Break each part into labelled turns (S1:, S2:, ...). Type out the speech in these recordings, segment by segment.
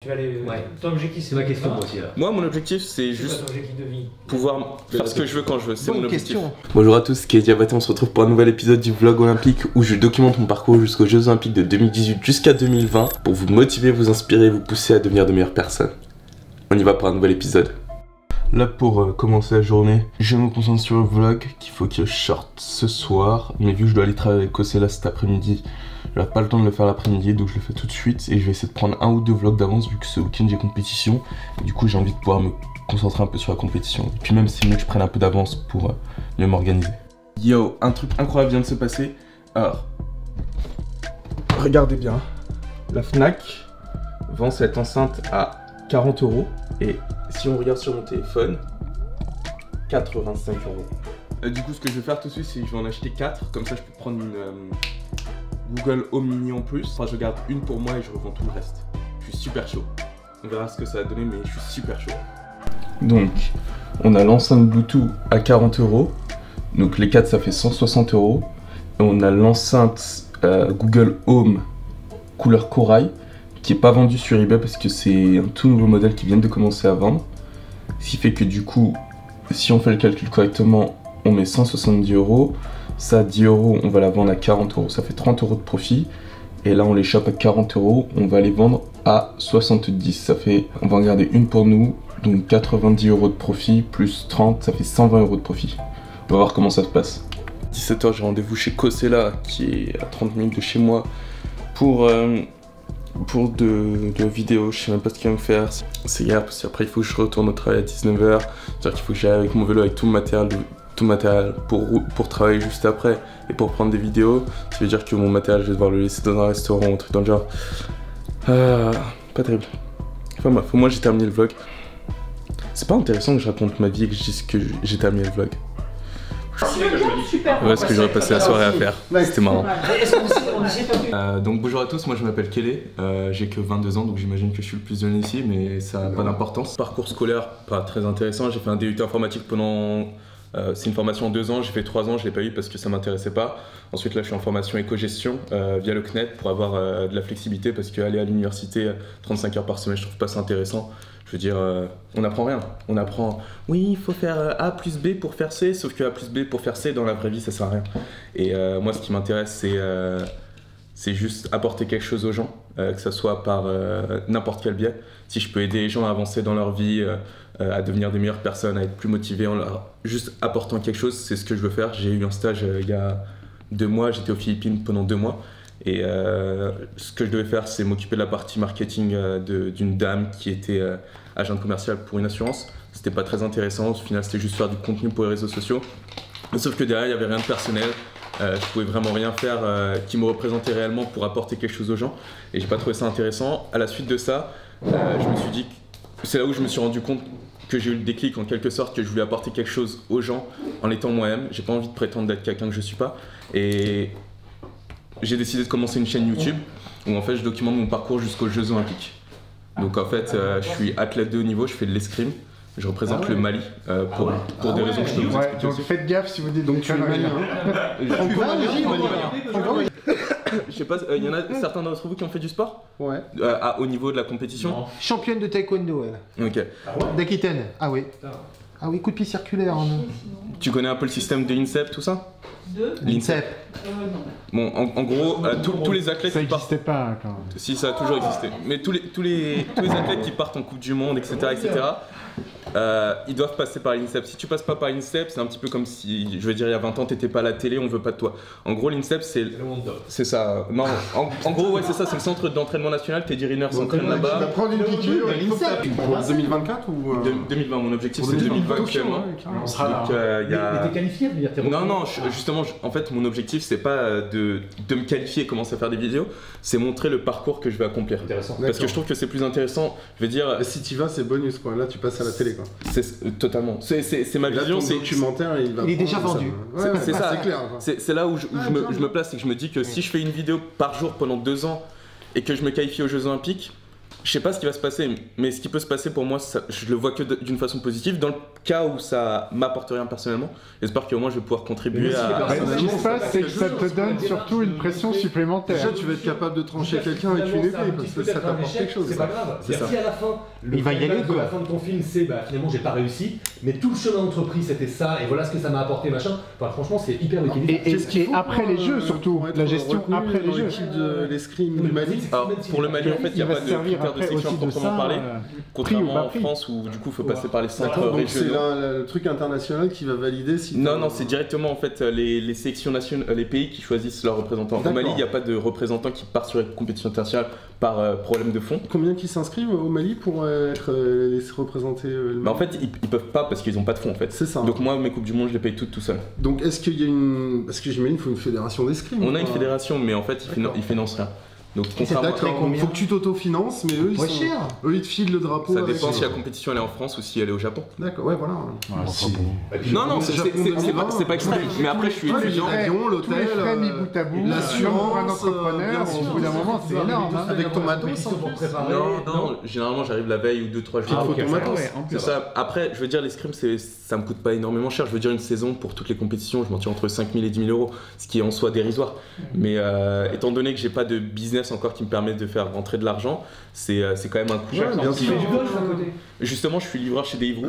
S1: Tu vas aller. Ouais. Ton objectif, c'est ma question moi aussi là.
S2: Moi, mon objectif, c'est juste pouvoir faire ce que je veux quand je veux. C'est mon objectif.
S3: Bonjour à tous, c'est Diabaté, on se retrouve pour un nouvel épisode du vlog olympique où je documente mon parcours jusqu'aux Jeux Olympiques de 2018 jusqu'à 2020 pour vous motiver, vous inspirer, vous pousser à devenir de meilleures personnes. On y va pour un nouvel épisode. Là, pour commencer la journée, je me concentre sur le vlog qu'il faut que je sorte ce soir. Mais vu que je dois aller travailler avec Ocella cet après-midi, j'aurai pas le temps de le faire l'après-midi, donc je le fais tout de suite. Et je vais essayer de prendre un ou deux vlogs d'avance vu que ce week-end j'ai compétition. Et du coup, j'ai envie de pouvoir me concentrer un peu sur la compétition. Et puis même, c'est mieux que je prenne un peu d'avance pour mieux m'organiser. Yo, un truc incroyable vient de se passer. Alors, regardez bien. La Fnac vend cette enceinte à 40 €. Et si on regarde sur mon téléphone, 85 €. Du coup, ce que je vais faire tout de suite, c'est que je vais en acheter 4. Comme ça, je peux prendre une Google Home Mini en plus. Enfin, je garde une pour moi et je revends tout le reste. Je suis super chaud. On verra ce que ça va donner, mais je suis super chaud. Donc, on a l'enceinte Bluetooth à 40 €. Donc, les 4, ça fait 160 €. Et on a l'enceinte Google Home couleur corail, qui est pas vendu sur eBay parce que c'est un tout nouveau modèle qui vient de commencer à vendre. Ce qui fait que du coup, si on fait le calcul correctement, on met 170 €. Ça, 10 €, on va la vendre à 40 €. Ça fait 30 € de profit. Et là, on les chope à 40 €. On va les vendre à 70. Ça fait, on va en garder une pour nous. Donc 90 € de profit plus 30, ça fait 120 € de profit. On va voir comment ça se passe. 17 h, j'ai rendez-vous chez Ocella, qui est à 30 minutes de chez moi, pour de vidéos. Je sais même pas ce qu'il va me faire. C'est hier parce qu'après il faut que je retourne au travail à 19 h. C'est-à-dire qu'il faut que j'aille avec mon vélo avec tout le matériel pour travailler juste après et pour prendre des vidéos. Ça veut dire que mon matériel je vais devoir le laisser dans un restaurant ou un truc dans le genre. Pas terrible. Enfin bref, moi j'ai terminé le vlog. C'est pas intéressant que je raconte ma vie et que je dise que j'ai terminé le vlog. Ouais, ce que j'aurais passé la soirée à faire, c'était marrant. Donc bonjour à tous, moi je m'appelle Kelly, j'ai que 22 ans donc j'imagine que je suis le plus jeune ici, mais ça n'a pas d'importance. Parcours scolaire, pas très intéressant, j'ai fait un DUT informatique pendant... c'est une formation en 2 ans, j'ai fait 3 ans, je l'ai pas eu parce que ça m'intéressait pas. Ensuite là je suis en formation éco-gestion via le CNED pour avoir de la flexibilité parce qu'aller à l'université 35 heures par semaine je trouve pas ça intéressant. Je veux dire, on n'apprend rien. On apprend, oui, il faut faire A plus B pour faire C, sauf que A plus B pour faire C, dans la vraie vie, ça sert à rien. Et moi, ce qui m'intéresse, c'est juste apporter quelque chose aux gens, que ce soit par n'importe quel biais. Si je peux aider les gens à avancer dans leur vie, à devenir des meilleures personnes, à être plus motivés, en leur juste apportant quelque chose, c'est ce que je veux faire. J'ai eu un stage il y a 2 mois, j'étais aux Philippines pendant 2 mois. Et ce que je devais faire, c'est m'occuper de la partie marketing d'une dame qui était agent commercial pour une assurance. C'était pas très intéressant, au final c'était juste faire du contenu pour les réseaux sociaux. Sauf que derrière il n'y avait rien de personnel, je pouvais vraiment rien faire qui me représentait réellement pour apporter quelque chose aux gens. Et j'ai pas trouvé ça intéressant. À la suite de ça, je me suis dit, c'est là où je me suis rendu compte que j'ai eu le déclic en quelque sorte, que je voulais apporter quelque chose aux gens en étant moi-même. J'ai pas envie de prétendre d'être quelqu'un que je suis pas. Et j'ai décidé de commencer une chaîne YouTube où en fait je documente mon parcours jusqu'aux Jeux Olympiques. Donc en fait je suis athlète de haut niveau, je fais de l'escrime, je représente le Mali pour des raisons que je peux vous expliquer
S4: donc
S2: aussi.
S4: Faites gaffe si vous dites donc tu es malien.
S2: Je sais pas, il y en a certains d'entre vous qui ont fait du sport?
S4: Ouais.
S2: Au niveau de la compétition?
S4: Non. Championne de taekwondo elle.
S2: Ok.
S4: D'Aquitaine. Ah oui. Ah oui, coup de pied circulaire.
S2: Tu connais un peu le système de l'INSEP, tout ça?
S4: L'INSEP.
S2: Bon, en gros, tous les athlètes
S4: ça
S2: qui partent...
S4: n'existait pas quand même.
S2: Si, ça a toujours existé. Mais tous les athlètes qui partent en Coupe du Monde, etc., ils doivent passer par l'INSEP. Si tu passes pas par l'INSEP, c'est un petit peu comme si, je veux dire, il y a 20 ans, t'étais pas à la télé, on veut pas de toi. En gros, l'INSEP, c'est ça. Non, en gros, ouais, c'est ça, c'est le centre d'entraînement national. Teddy Riner s'entraîne là-bas.
S4: Tu vas prendre une piqûre à l'INSEP. Pour 2024 ou
S2: 2020, mon objectif c'est 2020 actuellement.
S4: On sera là.
S1: Mais t'es qualifié, je veux dire, t'es
S2: Non, justement, en fait, mon objectif c'est pas de me qualifier et commencer à faire des vidéos, c'est montrer le parcours que je vais accomplir.
S1: Intéressant.
S2: Parce que je trouve que c'est plus intéressant, je veux dire...
S4: Si tu vas, c'est bonus quoi, là tu passes à la télé quoi.
S2: Totalement, c'est ma vision.
S4: Ton documentaire, il
S1: est déjà vendu.
S2: C'est ça,
S4: c'est clair.
S2: C'est là où je me place et que je me dis que si je fais une vidéo par jour pendant 2 ans et que je me qualifie aux Jeux Olympiques, Je sais pas ce qui va se passer, mais ce qui peut se passer pour moi, je le vois que d'une façon positive. Dans le cas où ça m'apporte rien personnellement, j'espère qu'au moins je vais pouvoir contribuer à...
S5: Ce qui se passe, c'est que ça te donne surtout une pression supplémentaire.
S6: Déjà, tu vas être capable de trancher quelqu'un avec une épée, parce que ça t'apporte quelque chose.
S1: C'est pas grave.
S2: C'est ça.
S1: Si à la fin,
S4: il va y aller,
S1: à la fin de ton film, c'est finalement j'ai pas réussi, mais tout le chemin d'entreprise c'était ça, et voilà ce que ça m'a apporté, machin. Enfin, franchement, c'est hyper équilibré.
S5: Et après les jeux, surtout, la gestion après les jeux.
S6: De l'escrime du Mali.
S2: Alors, pour le Mali, en fait, il n'y a pas de critère de sélection proprement parlé, contrairement en
S5: prix.
S2: France où du coup il faut passer par les centres
S6: Donc c'est
S2: régionaux.
S6: le truc international qui va valider si...
S2: Non, c'est directement en fait les sélections nationales, les pays qui choisissent leurs représentants. Au Mali, il n'y a pas de représentant qui part sur une compétition internationale par problème de fond.
S6: Combien qui s'inscrivent au Mali pour être représenter le Mali?
S2: En fait, ils peuvent pas parce qu'ils n'ont pas de fonds en fait.
S6: C'est ça.
S2: Donc moi, mes Coupes du Monde, je les paye toutes tout seul.
S6: Donc est-ce qu'il y a une... Parce que j'imagine qu'il faut une fédération d'escrime.
S2: On a une fédération, mais en fait, ils financent rien. Donc
S6: d'accord, il faut que tu t'autofinances, mais eux, ils te filent le drapeau.
S2: Ça dépend si la compétition elle est en France ou si elle est au Japon.
S6: D'accord, ouais, voilà.
S2: Non, c'est pas extrême. Mais après, je suis étudiant.
S6: L'avion, l'hôtel,
S5: l'assurance, un entrepreneur, au bout d'un moment, c'est énorme.
S6: Avec ton matos.
S2: Non, généralement, j'arrive la veille ou 2-3 jours.
S6: Il faut ton matos.
S2: C'est ça. Après, je veux dire, l'escrime, ça me coûte pas énormément cher. Je veux dire, une saison pour toutes les compétitions, je m'en tire entre 5 000 et 10 000 euros, ce qui est en soi dérisoire. Mais étant donné que j'ai pas de business encore qui me permet de faire rentrer de l'argent, c'est quand même un coût.
S6: Bien sûr.
S2: Justement, je suis livreur chez Deliveroo,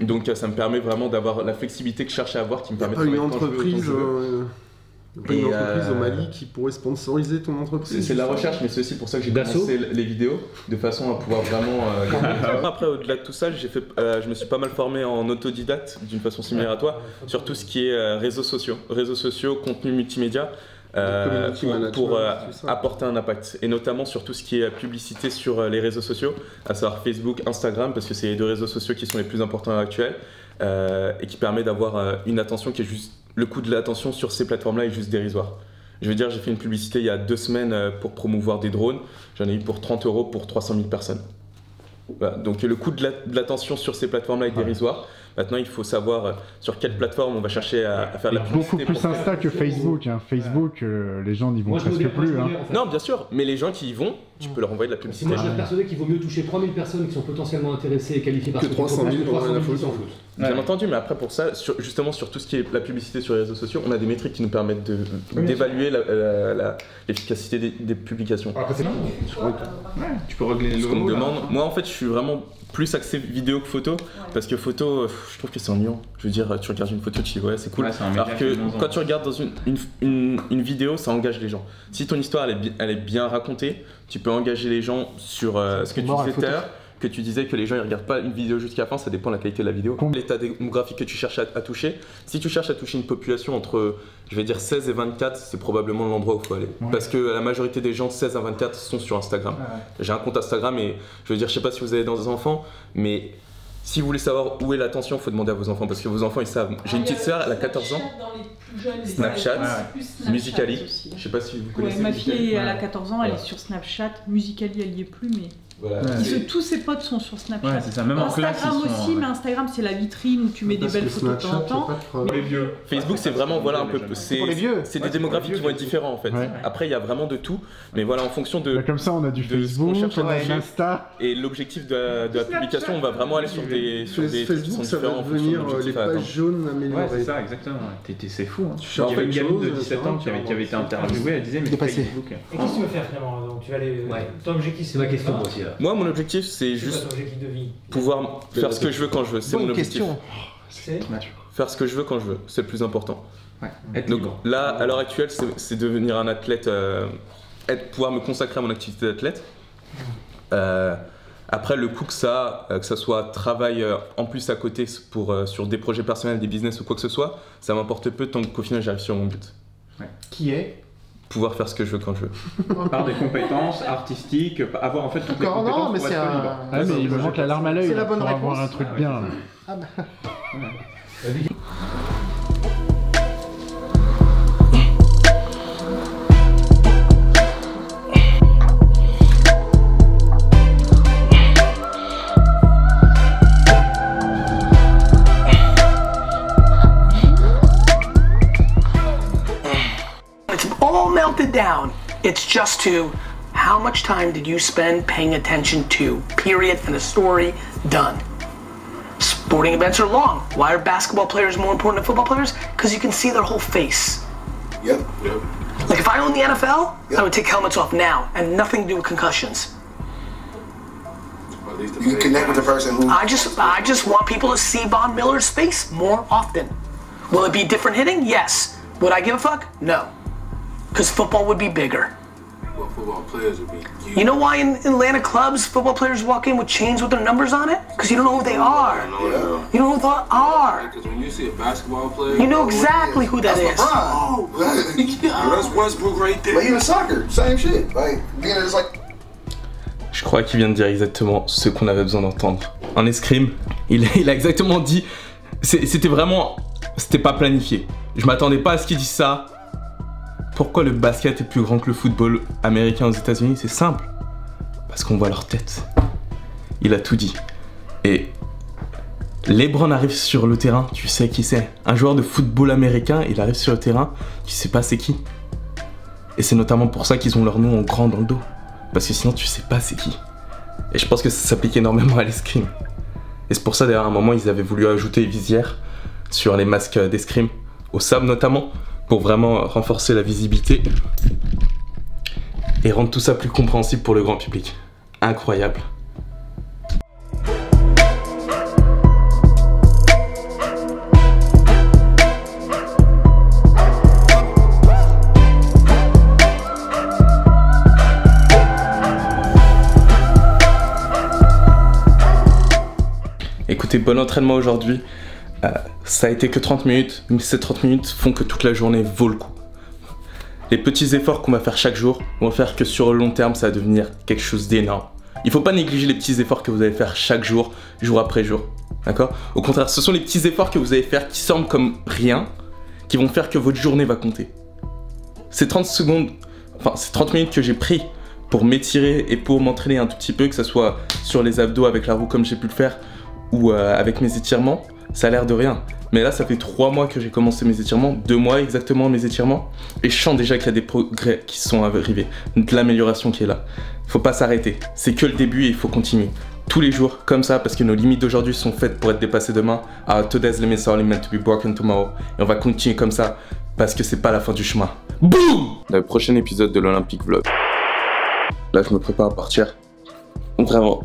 S2: donc ça me permet vraiment d'avoir la flexibilité que je cherche à avoir, qui me permet de
S6: travailler quand je veux, une entreprise au Mali qui pourrait sponsoriser ton entreprise.
S2: C'est de la recherche, mais c'est aussi pour ça que j'ai commencé les vidéos, de façon à pouvoir vraiment... Après, au-delà de tout ça, je me suis pas mal formé en autodidacte, d'une façon similaire à toi, sur tout ce qui est réseaux sociaux, contenu multimédia, pour apporter un impact, et notamment sur tout ce qui est publicité sur les réseaux sociaux, à savoir Facebook, Instagram, parce que c'est les deux réseaux sociaux qui sont les plus importants actuels, et qui permet d'avoir une attention qui est juste... Le coût de l'attention sur ces plateformes-là est juste dérisoire. Je veux dire, j'ai fait une publicité il y a 2 semaines pour promouvoir des drones, j'en ai eu pour 30 € pour 300 000 personnes. Voilà. Donc le coût de l'attention sur ces plateformes-là est dérisoire. Maintenant, il faut savoir sur quelle plateforme on va chercher à faire la publicité.
S5: Beaucoup plus Insta que Facebook. Facebook, les gens n'y vont presque plus.
S2: Non, bien sûr, mais les gens qui y vont, tu peux leur envoyer de la publicité.
S1: Moi, je suis persuadé qu'il vaut mieux toucher 3000 personnes qui sont potentiellement intéressées et qualifiées par
S6: que 300 000 qui s'en foutent.
S2: Bien entendu, mais après pour ça, justement sur tout ce qui est la publicité sur les réseaux sociaux, on a des métriques qui nous permettent d'évaluer l'efficacité des publications.
S3: Tu peux régler
S2: ce qu'on me demande. Moi en fait, je suis vraiment plus axé vidéo que photo, parce que photo, je trouve que c'est ennuyant. Je veux dire, tu regardes une photo, tu dis ouais, c'est cool. Alors que quand tu regardes dans une vidéo, ça engage les gens. Si ton histoire elle est bien racontée, tu peux engager les gens sur ce que tu disais tout à l'heure, que tu disais que les gens ils regardent pas une vidéo jusqu'à la fin, ça dépend de la qualité de la vidéo. L'état démographique que tu cherches à toucher, si tu cherches à toucher une population entre, je vais dire 16 et 24, c'est probablement l'endroit où il faut aller. Parce que la majorité des gens de 16 à 24 sont sur Instagram. J'ai un compte Instagram et je veux dire, je sais pas si vous avez des enfants, mais si vous voulez savoir où est l'attention, il faut demander à vos enfants, parce que vos enfants ils savent. J'ai une petite sœur, elle a 14 ans. Snapchat, Musical.ly, je sais pas si vous connaissez.
S7: Ma fille elle a 14 ans, elle est sur Snapchat, Musical.ly elle y est plus, mais tous ses potes sont sur Snapchat.
S3: Ouais, c'est ça. Même
S7: Instagram en classe, aussi, mais Instagram c'est la vitrine où tu mets des belles photos de temps en temps.
S3: Les vieux.
S2: Facebook c'est vraiment voilà un peu, c'est des démographiques qui vont être différents en fait. Après il y a vraiment de tout, mais voilà en fonction de.
S5: Comme ça on a du Facebook, on a Insta.
S2: Et l'objectif de la publication, on va vraiment aller sur des trucs qui sont différents en fonction de l'objectif.
S6: Les pages jaunes améliorées.
S3: Ouais, c'est ça, exactement. C'est fou. Il y avait une gamine de 17 ans qui avait été interviewée, elle disait mais Facebook.
S1: Et qu'est-ce que tu veux faire finalement? Donc tu vas aller. Ton objectif, c'est ma question moi aussi là.
S2: Moi, mon objectif, c'est juste pouvoir faire ce que je veux quand je veux. C'est mon objectif. Faire ce que je veux quand je veux, c'est le plus important. Donc là, à l'heure actuelle, c'est devenir un athlète, pouvoir me consacrer à mon activité d'athlète. Après, le coût que ça soit travail en plus à côté sur des projets personnels, des business ou quoi que ce soit, ça m'importe peu tant qu'au final, j'arrive sur mon but.
S5: Qui est
S2: pouvoir faire ce que je veux quand je veux.
S3: Par des compétences artistiques, avoir en fait toutes les compétences
S5: non, mais
S3: pour être libre.
S5: Ah, mais il me manque la larme à l'œil pour avoir un truc bien. Ah bah.
S8: All melted down. It's just to how much time did you spend paying attention to? Period, and a story, done. Sporting events are long. Why are basketball players more important than football players? Because you can see their whole face.
S9: Yep.
S8: Like if I owned the NFL, I would take helmets off now and nothing to do with concussions.
S9: You connect with the person who...
S8: I just want people to see Von Miller's face more often. Will it be different hitting? Yes. Would I give a fuck? No. Because football would be bigger.
S9: Well, football players would be huge.
S8: You know why in Atlanta clubs, football players walk in with chains with their numbers on it? Because you don't know who they are.
S9: No.
S8: You don't know who they are.
S9: Because when you see a basketball player...
S8: You know exactly who that is.
S9: Oh, that's Westbrook right there. But even soccer, same shit. Like, being just like...
S3: Je crois qu'il vient de dire exactement ce qu'on avait besoin d'entendre. En escrime, il a exactement dit... C'était vraiment... C'était pas planifié. Je m'attendais pas à ce qu'il dise ça. Pourquoi le basket est plus grand que le football américain aux États-Unis? C'est simple. Parce qu'on voit leur tête. Il a tout dit. Et LeBron arrive sur le terrain, tu sais qui c'est. Un joueur de football américain, il arrive sur le terrain, tu sais pas c'est qui. Et c'est notamment pour ça qu'ils ont leur nom en grand dans le dos. Parce que sinon tu sais pas c'est qui. Et je pense que ça s'applique énormément à l'escrime. Et c'est pour ça d'ailleurs à un moment ils avaient voulu ajouter les visières sur les masques d'escrime, au sable notamment, pour vraiment renforcer la visibilité et rendre tout ça plus compréhensible pour le grand public. Incroyable. Écoutez, bon entraînement aujourd'hui. Ça a été que 30 minutes, mais ces 30 minutes font que toute la journée vaut le coup. Les petits efforts qu'on va faire chaque jour vont faire que sur le long terme, ça va devenir quelque chose d'énorme. Il ne faut pas négliger les petits efforts que vous allez faire chaque jour, jour après jour. D'accord? Au contraire, ce sont les petits efforts que vous allez faire qui semblent comme rien, qui vont faire que votre journée va compter. Ces 30 secondes, enfin ces 30 minutes que j'ai pris pour m'étirer et pour m'entraîner un tout petit peu, que ce soit sur les abdos avec la roue comme j'ai pu le faire, ou avec mes étirements, ça a l'air de rien. Mais là, ça fait 3 mois que j'ai commencé mes étirements, 2 mois exactement mes étirements, et je sens déjà qu'il y a des progrès qui sont arrivés, de l'amélioration qui est là. Faut pas s'arrêter, c'est que le début et il faut continuer. Tous les jours, comme ça, parce que nos limites d'aujourd'hui sont faites pour être dépassées demain. Today's limits are only meant to be broken tomorrow. Et on va continuer comme ça, parce que c'est pas la fin du chemin. Boum! Le prochain épisode de l'Olympique Vlog. Là, je me prépare à partir. Donc vraiment,